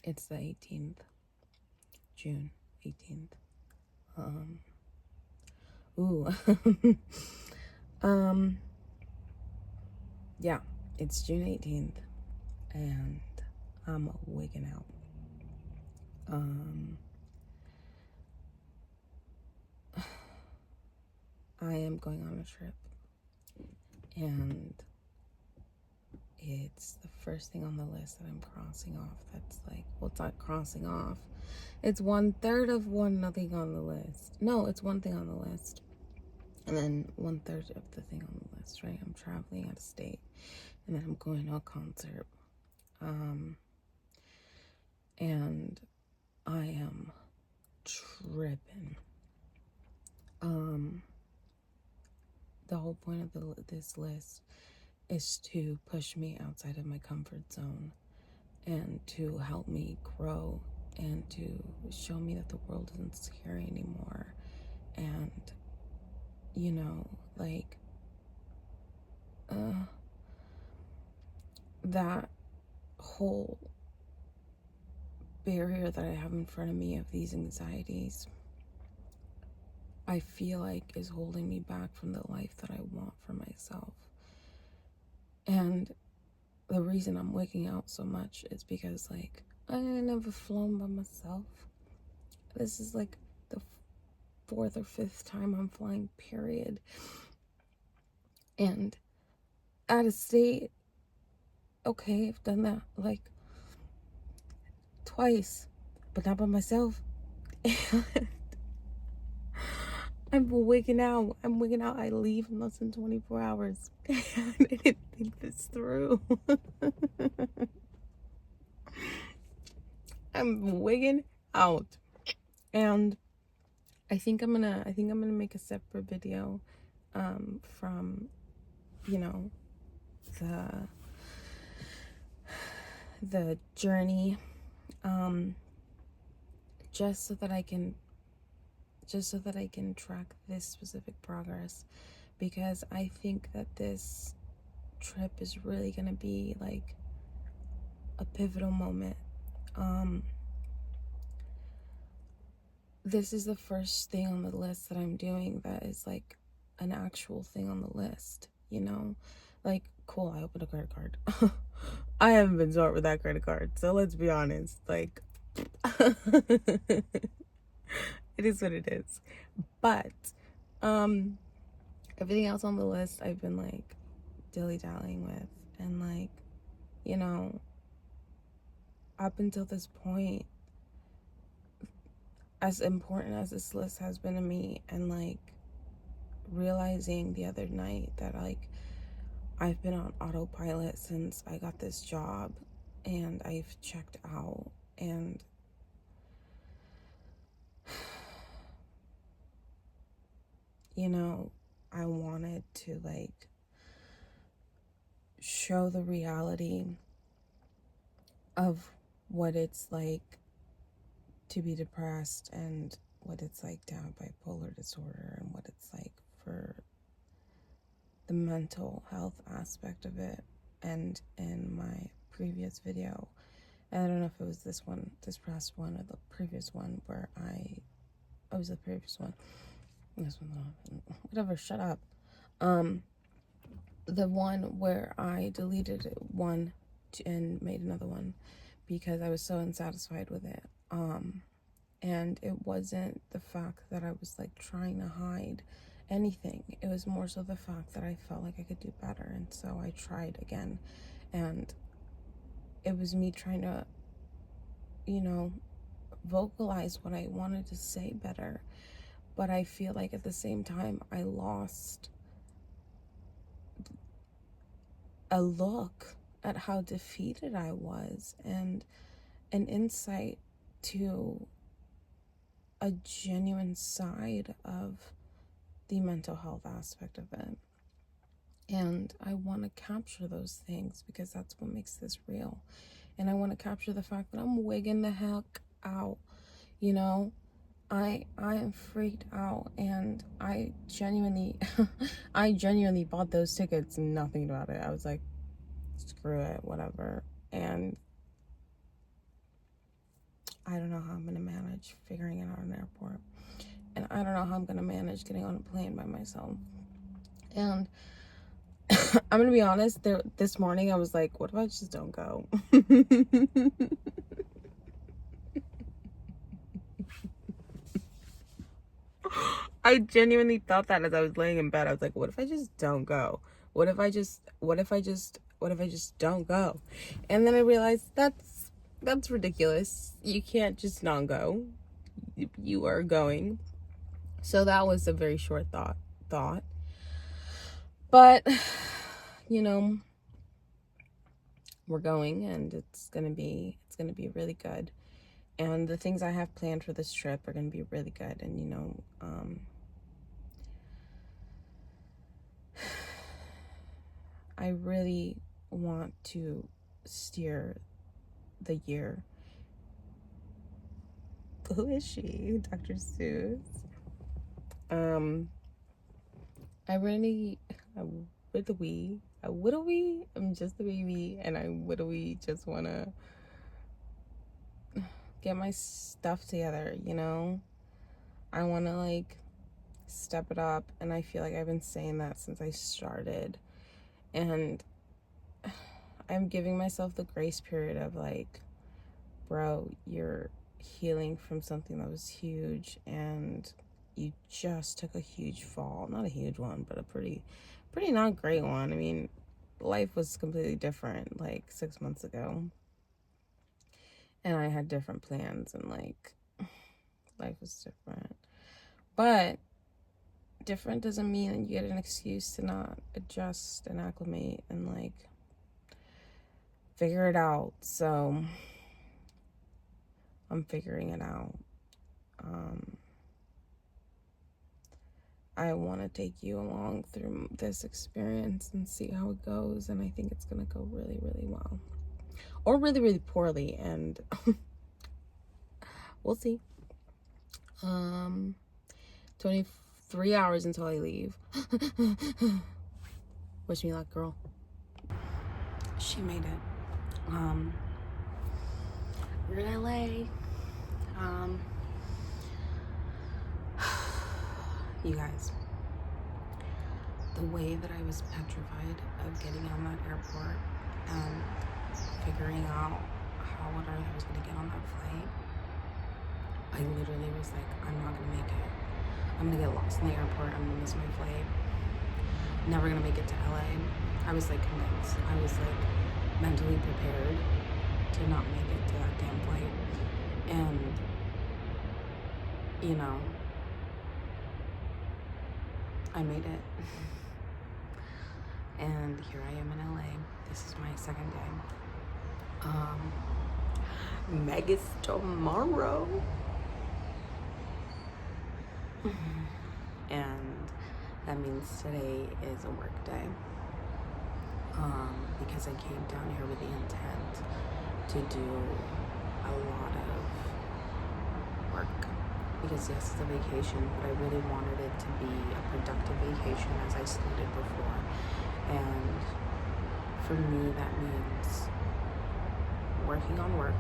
It's the 18th, June 18th. Ooh. um, yeah, it's June 18th, and I'm wigging out. I am going on a trip, and it's the first thing on the list that I'm crossing off. That's like, well, it's not crossing off. It's 1/3 of one nothing on the list. No, it's one thing on the list. And then 1/3 of the thing on the list, right? I'm traveling out of state, and then I'm going to a concert. And I am tripping. The whole point of this list is to push me outside of my comfort zone and to help me grow and to show me that the world isn't scary anymore. And, you know, like, that whole barrier that I have in front of me of these anxieties, I feel like is holding me back from the life that I want for myself. And the reason I'm waking out so much is because, like, I ain't never flown by myself. This is like the 4th or 5th time I'm flying, period. And out of state, okay, I've done that like twice, but not by myself. I'm wigging out. I leave in less than 24 hours. I didn't think this through. I'm wigging out. And I think I'm gonna make a separate video from, you know, the journey, just so that I can track this specific progress, because I think that this trip is really gonna be like a pivotal moment. This is the first thing on the list that I'm doing that is like an actual thing on the list, you know? Like, cool, I opened a credit card. I haven't been smart with that credit card, so let's be honest. Like, it is what it is. But everything else on the list I've been like dilly-dallying with, and like, you know, up until this point, as important as this list has been to me, and like realizing the other night that like I've been on autopilot since I got this job, and I've checked out, and you know, I wanted to like show the reality of what it's like to be depressed, and what it's like to have bipolar disorder, and what it's like for the mental health aspect of it. And in my previous video, and I don't know if it was this past one, or the previous one, where it was the previous one, this one, whatever, shut up. The one where I deleted one and made another one because I was so unsatisfied with it. And it wasn't the fact that I was like trying to hide anything. It was more so the fact that I felt like I could do better, and so I tried again. And it was me trying to, you know, vocalize what I wanted to say better. But I feel like at the same time I lost a look at how defeated I was, and an insight to a genuine side of the mental health aspect of it. And I want to capture those things because that's what makes this real. And I want to capture the fact that I'm wigging the heck out. You know, I am freaked out, and I genuinely bought those tickets, nothing about it. I was like, screw it, whatever. And I don't know how I'm going to manage figuring it out in an airport. And I don't know how I'm going to manage getting on a plane by myself. And I'm going to be honest, this morning I was like, what if I just don't go? I genuinely thought that as I was laying in bed. I was like, what if I just don't go? What if I just don't go? And then I realized that's ridiculous. You can't just not go. You are going. So that was a very short thought. But, you know, we're going, and it's gonna be really good. And the things I have planned for this trip are gonna be really good. And, you know, I really want to steer the year. Who is she? Dr. Seuss. I'm just a baby, and I literally just want to get my stuff together, you know? I want to, like, step it up, and I feel like I've been saying that since I started, and I'm giving myself the grace period of, like, bro, you're healing from something that was huge, and you just took a huge fall. Not a huge one, but a pretty not great one. I mean, life was completely different like 6 months ago, and I had different plans, and like life was different. But different doesn't mean you get an excuse to not adjust and acclimate and like figure it out. So I'm figuring it out. I want to take you along through this experience and see how it goes, and I think it's gonna go really, really well, or really, really poorly, and we'll see. 23 hours until I leave. Wish me luck, girl. She made it. We're in LA. You guys, the way that I was petrified of getting on that airport and figuring out how on earth I was going to get on that flight, I literally was like, I'm not going to make it. I'm going to get lost in the airport. I'm going to miss my flight. Never going to make it to LA. I was like convinced. I was like mentally prepared to not make it to that damn flight. And, you know, I made it. And here I am in LA. This is my second day. Megas tomorrow. And that means today is a work day. Because I came down here with the intent to do a lot of work. Because yes, it's a vacation, but I really wanted it to be a productive vacation, as I stated before. And for me, that means working on work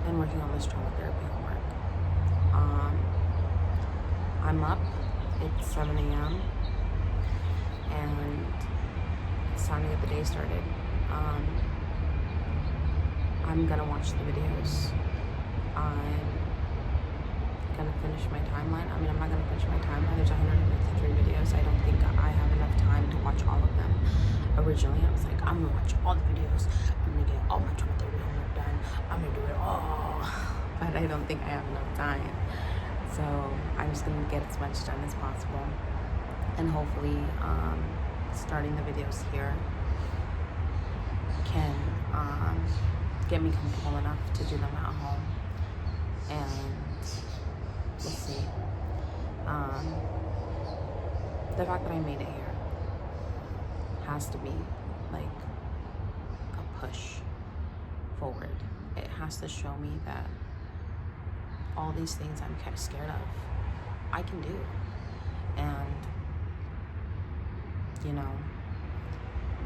and working on this trauma therapy homework. I'm up. It's 7 a.m. and it's time to get the day started. I'm gonna watch the videos. I'm gonna finish my timeline. I mean, I'm not gonna finish my timeline. There's 153 videos. I don't think I have enough time to watch all of them. Originally, I was like, I'm gonna watch all the videos. I'm gonna get all my trauma therapy homework done. I'm gonna do it all. But I don't think I have enough time. So I'm just gonna get as much done as possible. And hopefully, starting the videos here can get me comfortable enough to do them at home. And we'll see. The fact that I made it here has to be like a push forward. It has to show me that all these things I'm kind of scared of, I can do. And, you know,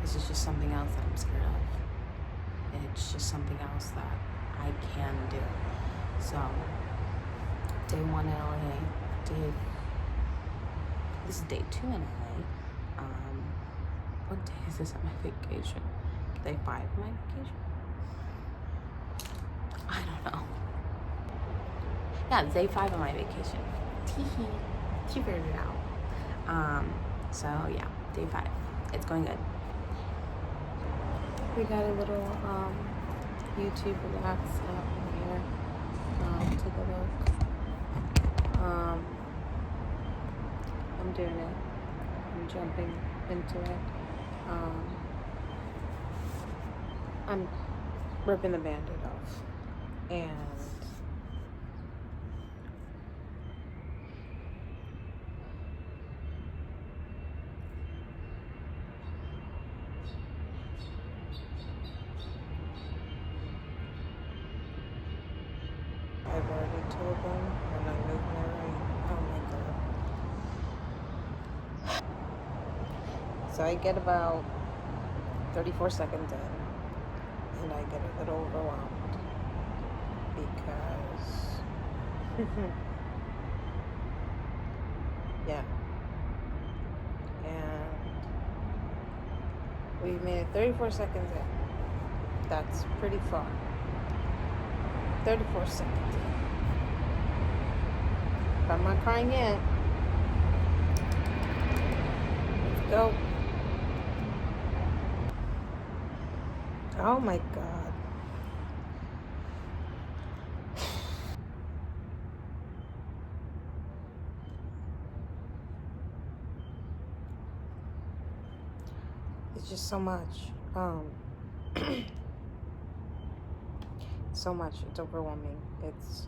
this is just something else that I'm scared of. It's just something else that I can do. So, day 1 in LA. This is day 2 in LA. What day is this on my vacation? Day 5 of my vacation? I don't know. Yeah, it's day 5 of my vacation. Teehee. She figured it out. So yeah, day 5. It's going good. We got a little YouTube relax up here. Take a look. I'm doing it. I'm jumping into it. I'm ripping the Band-Aid off. And I've already told them when I move my right. Oh my god. So I get about 34 seconds in, and I get a little overwhelmed because, yeah. And we made it 34 seconds in. That's pretty far. 34 seconds in. But I'm not crying yet. Let's go. Oh my god. It's just so much. So much. It's overwhelming. It's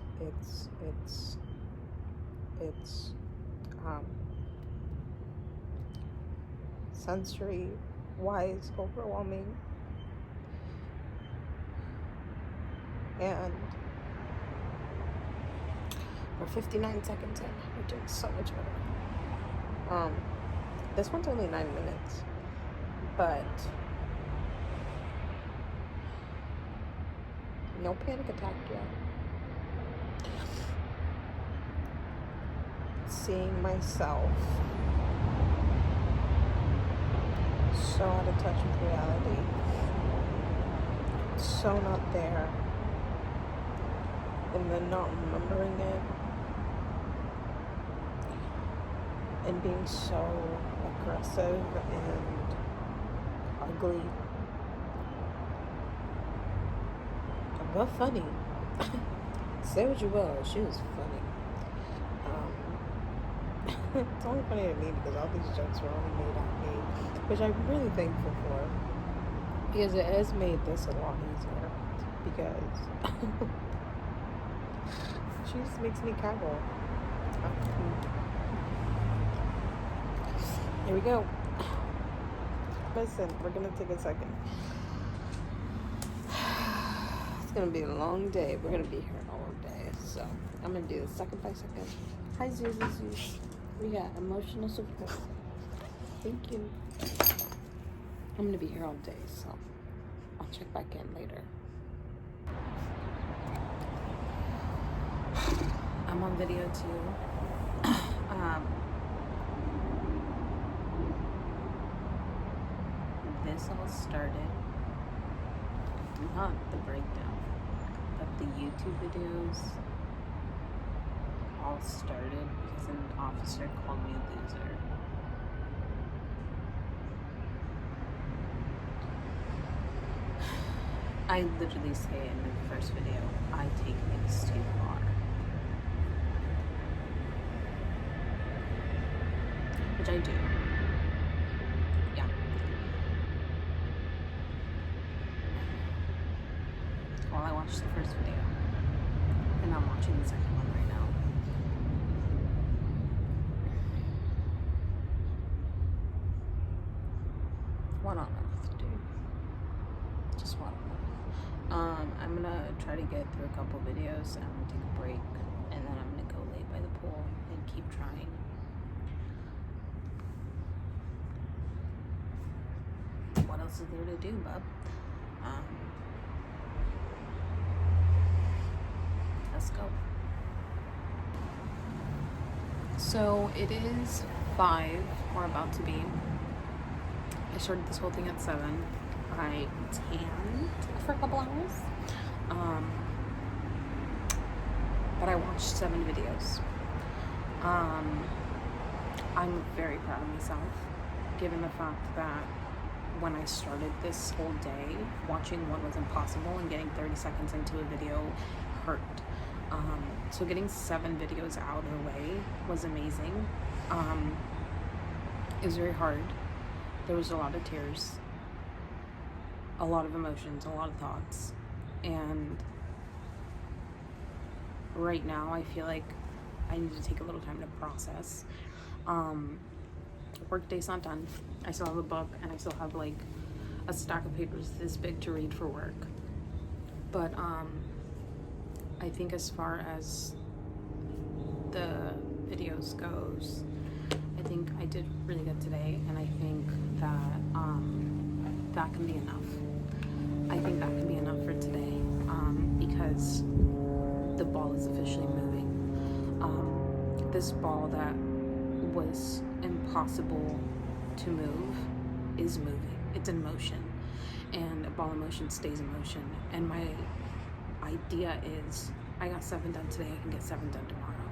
sensory wise overwhelming. And we're 59 seconds in. We're doing so much better. This one's only 9 minutes, but no panic attack yet. Seeing myself so out of touch with reality, so not there, and then not remembering it, and being so aggressive and ugly, but funny. Say what you will, she was funny. It's only funny to me because all these jokes were only made at me, which I'm really thankful for, because it has made this a lot easier, because she just makes me cackle. Here we go. Listen, we're gonna take a second. It's gonna be a long day. We're gonna be here all day, so I'm gonna do this second by second. Hi, Zeus. We got emotional support. Thank you. I'm gonna be here all day, so I'll check back in later. I'm on video too. This all started, not the breakdown, but the YouTube videos all started because an officer called me a loser. I literally say in the first video, I take things too far. Which I do. Yeah. Well, I watched the first video, and I'm watching the second one right now. What on earth, dude? Just what on earth? I'm gonna try to get through a couple videos, and I'm gonna take a break, and then I'm gonna go lay by the pool and keep trying. What else is there to do, bub? Let's go. So it is 5, or about to be. I started this whole thing at 7. I tanned for a couple hours. But I watched 7 videos. I'm very proud of myself, given the fact that when I started this whole day, watching one was impossible and getting 30 seconds into a video hurt. So getting 7 videos out of the way was amazing. It was very hard. There was a lot of tears, a lot of emotions, a lot of thoughts. And right now I feel like I need to take a little time to process. Work day's not done. I still have a book and I still have like a stack of papers this big to read for work. But I think as far as the videos goes, I think I did really good today, and I think that that can be enough. I think that can be enough for today, because the ball is officially moving. This ball that was impossible to move is moving. It's in motion, and a ball in motion stays in motion. And my idea is, I got 7 done today, I can get 7 done tomorrow.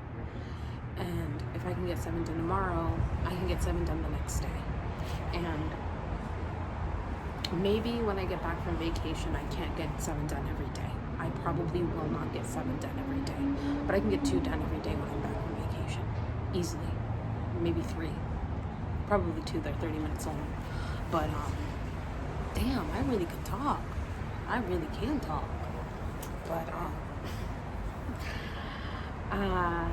And if I can get 7 done tomorrow, I can get 7 done the next day. And maybe when I get back from vacation, I can't get 7 done every day. I probably will not get 7 done every day, but I can get 2 done every day when I'm back from vacation, easily. Maybe 3, probably 2. They're 30 minutes long. But damn, I really could talk. I really can talk. But I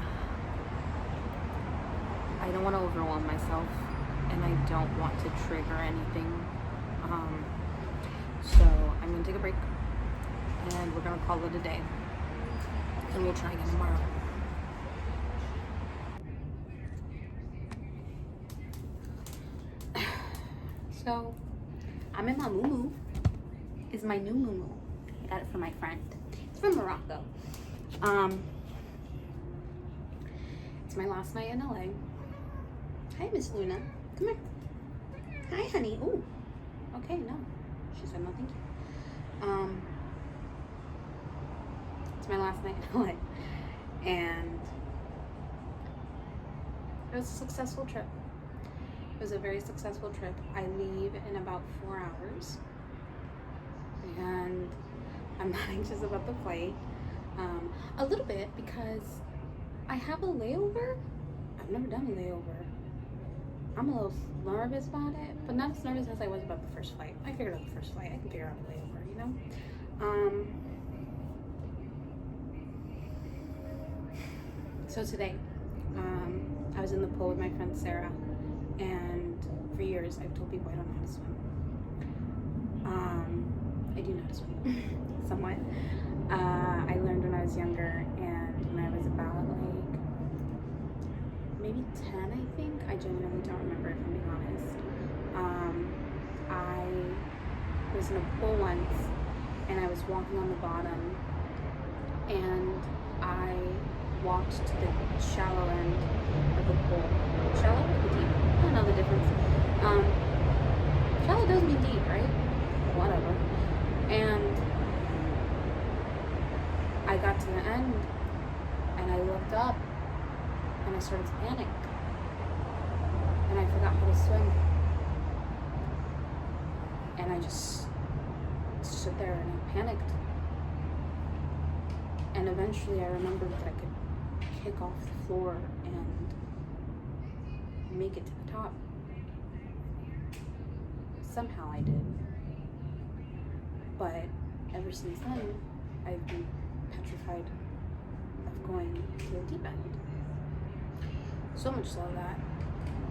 don't want to overwhelm myself, and I don't want to trigger anything. So I'm gonna take a break, and we're gonna call it a day, and we'll try again tomorrow. So I'm in my muumuu. It's my new muumuu. I got it from my friend. It's from Morocco. It's my last night in LA. Hi, Miss Luna. Come here. Hi, honey. Ooh. Okay, no. She said no, thank you. It's my last night in LA. And it was a successful trip. It was a very successful trip. I leave in about 4 hours. And I'm not anxious about the flight. A little bit, because I have a layover. I've never done a layover. I'm a little nervous about it, but not as nervous as I was about the first flight. I figured out the first flight. I can figure out a layover, you know? So today, I was in the pool with my friend Sarah, and for years I've told people I don't know how to swim. I do know how to swim, somewhat. I learned when I was younger, and when I was about like maybe 10, I think. I genuinely don't remember, if I'm being honest. I was in a pool once, and I was walking on the bottom, and I walked to the shallow end of the pool. Shallow or the deep? I don't know the difference. Shallow does mean deep, right? Whatever. And I got to the end, and I looked up, and I started to panic, and I forgot how to swim, and I just stood there and I panicked, and eventually I remembered that I could kick off the floor and make it to the top. Somehow I did, but ever since then I've been petrified of going to the deep end. So much so that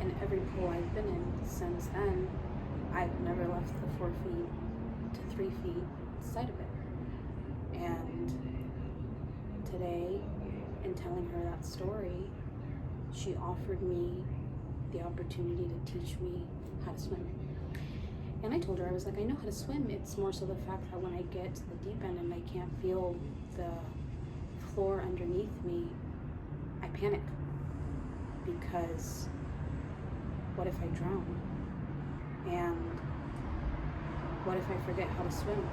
in every pool I've been in since then, I've never left the 4 feet to 3 feet side of it. And today, in telling her that story, she offered me the opportunity to teach me how to swim. And I told her, I was like, I know how to swim. It's more so the fact that when I get to the deep end and I can't feel the floor underneath me, I panic. because what if I drown? And what if I forget how to swim?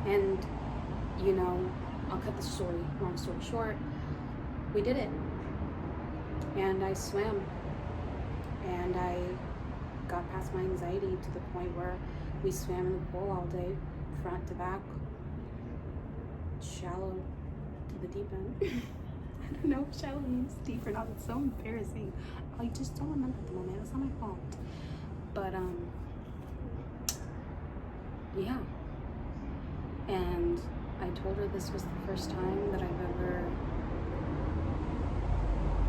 And, you know, I'll cut the long story short, we did it. And I swam. And I got past my anxiety to the point where we swam in the pool all day, front to back, shallow to the deep end. I don't know if shallow means deep or not. It's so embarrassing. I just don't remember at the moment. It's not my fault. But yeah. And I told her this was the first time that I've ever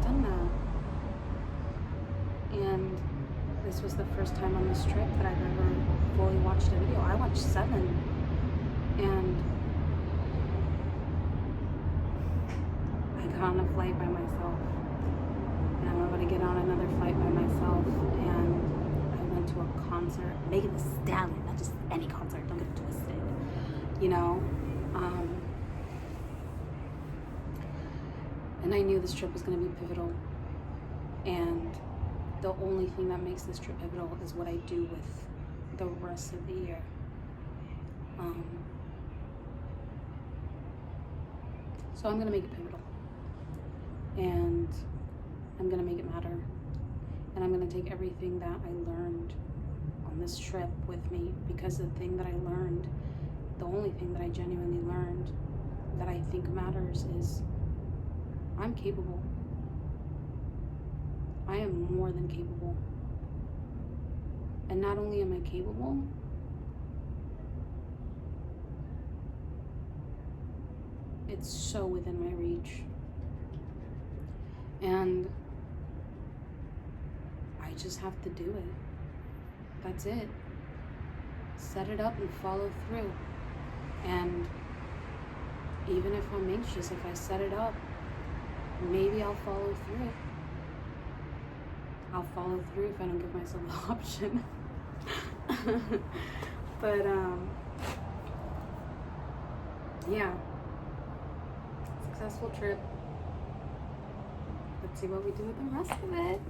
done that. And this was the first time on this trip that I've ever fully watched a video. I watched 7. And I got on a flight by myself. And I'm about to get on another flight by myself. And I went to a concert. Megan Thee Stallion, not just any concert. Don't get it twisted. You know? And I knew this trip was going to be pivotal. And the only thing that makes this trip pivotal is what I do with the rest of the year. So I'm going to make it pivotal. And I'm going to make it matter. And I'm going to take everything that I learned on this trip with me, because the thing that I learned, the only thing that I genuinely learned that I think matters is I'm capable. I am more than capable. And not only am I capable, it's so within my reach. And I just have to do it. That's it. Set it up and follow through. And even if I'm anxious, if I set it up, maybe I'll follow through. I'll follow through if I don't give myself the option. But yeah, successful trip. Let's see what we do with the rest of it.